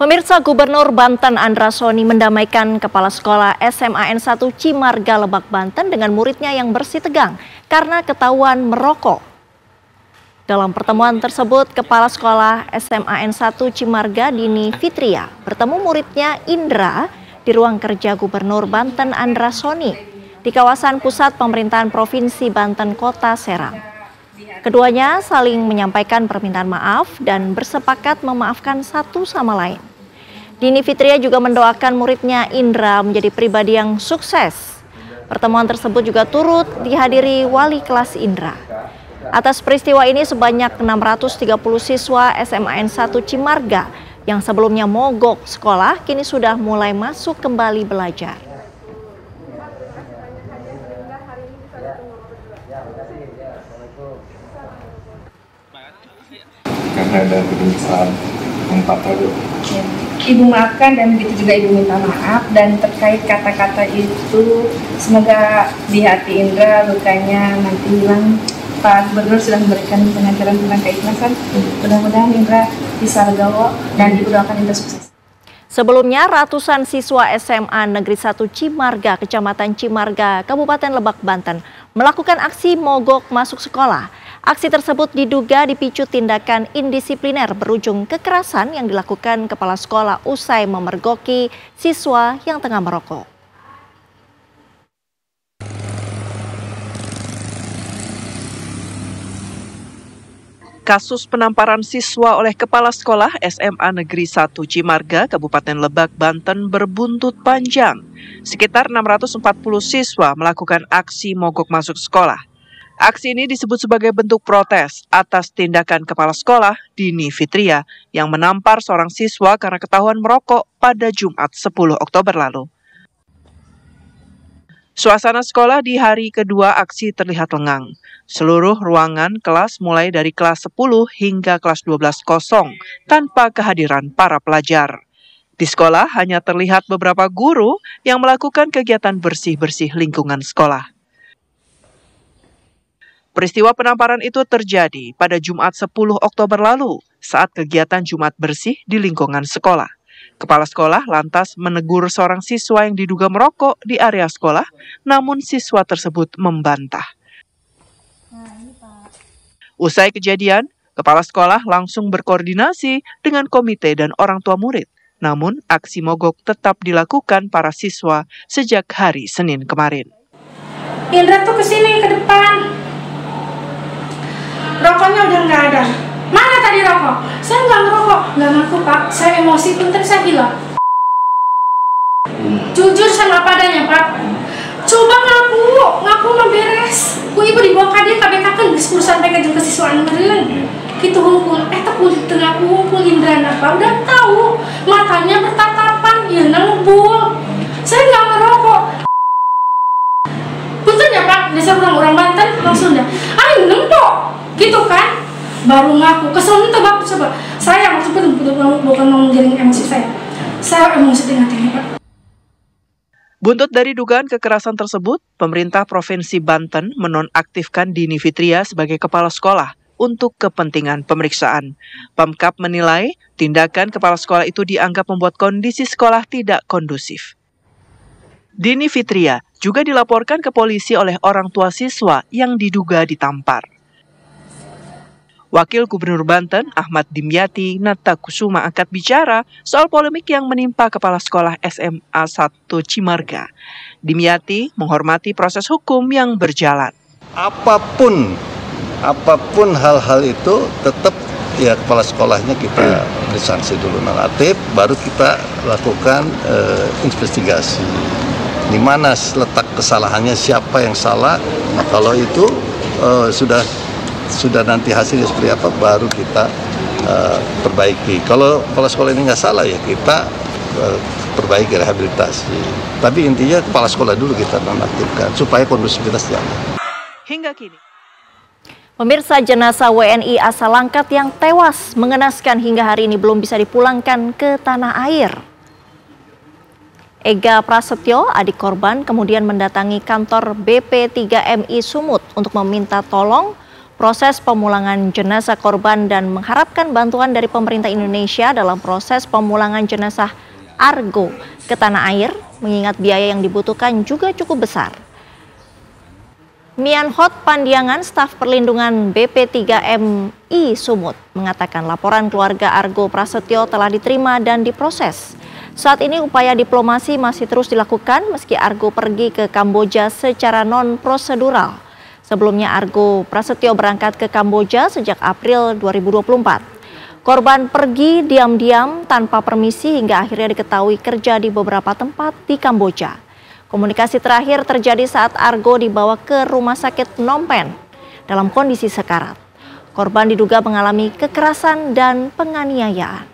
Pemirsa, Gubernur Banten Andra Soni mendamaikan Kepala Sekolah SMA N1 Cimarga Lebak, Banten dengan muridnya yang bersitegang karena ketahuan merokok. Dalam pertemuan tersebut, Kepala Sekolah SMA N1 Cimarga Dini Fitria bertemu muridnya Indra di ruang kerja Gubernur Banten Andra Soni di kawasan pusat pemerintahan Provinsi Banten Kota Serang. Keduanya saling menyampaikan permintaan maaf dan bersepakat memaafkan satu sama lain. Dini Fitria juga mendoakan muridnya Indra menjadi pribadi yang sukses. Pertemuan tersebut juga turut dihadiri wali kelas Indra. Atas peristiwa ini sebanyak 630 siswa SMA N1 Cimarga yang sebelumnya mogok sekolah kini sudah mulai masuk kembali belajar. Karena ada kebiasaan empat tadi. Ibu maafkan dan begitu juga Ibu minta maaf, dan terkait kata-kata itu semoga di hati Indra lukanya nanti hilang. Pak Gubernur sudah memberikan pengajaran tentang keikhlasan. Mudah-mudahan Indra bisa legowo dan Ibu doakan Indra sukses. Sebelumnya, ratusan siswa SMA Negeri 1 Cimarga, Kecamatan Cimarga, Kabupaten Lebak, Banten, melakukan aksi mogok masuk sekolah. Aksi tersebut diduga dipicu tindakan indisipliner berujung kekerasan yang dilakukan kepala sekolah usai memergoki siswa yang tengah merokok. Kasus penamparan siswa oleh Kepala Sekolah SMA Negeri 1 Cimarga, Kabupaten Lebak, Banten berbuntut panjang. Sekitar 640 siswa melakukan aksi mogok masuk sekolah. Aksi ini disebut sebagai bentuk protes atas tindakan Kepala Sekolah Dini Fitria yang menampar seorang siswa karena ketahuan merokok pada Jumat 10 Oktober lalu. Suasana sekolah di hari kedua aksi terlihat lengang. Seluruh ruangan kelas mulai dari kelas 10 hingga kelas 12 kosong tanpa kehadiran para pelajar. Di sekolah hanya terlihat beberapa guru yang melakukan kegiatan bersih-bersih lingkungan sekolah. Peristiwa penamparan itu terjadi pada Jumat 10 Oktober lalu saat kegiatan Jumat bersih di lingkungan sekolah. Kepala sekolah lantas menegur seorang siswa yang diduga merokok di area sekolah, namun siswa tersebut membantah. Usai kejadian, kepala sekolah langsung berkoordinasi dengan komite dan orang tua murid. Namun, aksi mogok tetap dilakukan para siswa sejak hari Senin kemarin. Indra tuh kesini ke depan. Rokoknya udah nggak ada. Mana tadi rokok? Saya nggak ngerokok. Nggak ngaku Pak. Saya emosi pun tadi saya bilang. Jujur sama padanya Pak. Coba ngaku mah beres. Ku ibu dibawa kadir KBK kan diskurs sampai ke siswaan meren. Gitu hukum. Kulit tengah hukum Indra apa udah tahu. Matanya bertatapan. Ya ngebul. Saya nggak ngerokok. Punten ya Pak. Dasar orang Banten langsung dah. Ayo nempok. Gitu kan, baru ngaku. Kesel itu Bapak coba. Saya maksudnya bukan mau menjaring emosi saya emosi dengan ini Pak. Buntut dari dugaan kekerasan tersebut, pemerintah Provinsi Banten menonaktifkan Dini Fitria sebagai kepala sekolah untuk kepentingan pemeriksaan. Pemkab menilai tindakan kepala sekolah itu dianggap membuat kondisi sekolah tidak kondusif. Dini Fitria juga dilaporkan ke polisi oleh orang tua siswa yang diduga ditampar. Wakil Gubernur Banten, Ahmad Dimyati Natakusuma angkat bicara soal polemik yang menimpa Kepala Sekolah SMA 1 Cimarga. Dimyati menghormati proses hukum yang berjalan. Apapun hal-hal itu tetap ya kepala sekolahnya kita beri sanksi dulu naratif, baru kita lakukan investigasi. Di mana letak kesalahannya, siapa yang salah. Nah, kalau itu sudah nanti hasilnya seperti apa, baru kita perbaiki. Kalau kepala sekolah ini nggak salah ya kita perbaiki, rehabilitasi. Tapi intinya kepala sekolah dulu kita nonaktifkan supaya kondusivitas jalan. Hingga kini, Pemirsa, jenazah WNI asal Langkat yang tewas mengenaskan hingga hari ini belum bisa dipulangkan ke tanah air. Ega Prasetyo, adik korban, kemudian mendatangi kantor BP3MI Sumut untuk meminta tolong proses pemulangan jenazah korban dan mengharapkan bantuan dari pemerintah Indonesia dalam proses pemulangan jenazah Argo ke tanah air, mengingat biaya yang dibutuhkan juga cukup besar. Mian Hot Pandiangan, staf perlindungan BP3MI Sumut, mengatakan laporan keluarga Argo Prasetyo telah diterima dan diproses. Saat ini upaya diplomasi masih terus dilakukan meski Argo pergi ke Kamboja secara non-prosedural. Sebelumnya Argo Prasetyo berangkat ke Kamboja sejak April 2024. Korban pergi diam-diam tanpa permisi hingga akhirnya diketahui kerja di beberapa tempat di Kamboja. Komunikasi terakhir terjadi saat Argo dibawa ke rumah sakit Phnom Penh dalam kondisi sekarat. Korban diduga mengalami kekerasan dan penganiayaan.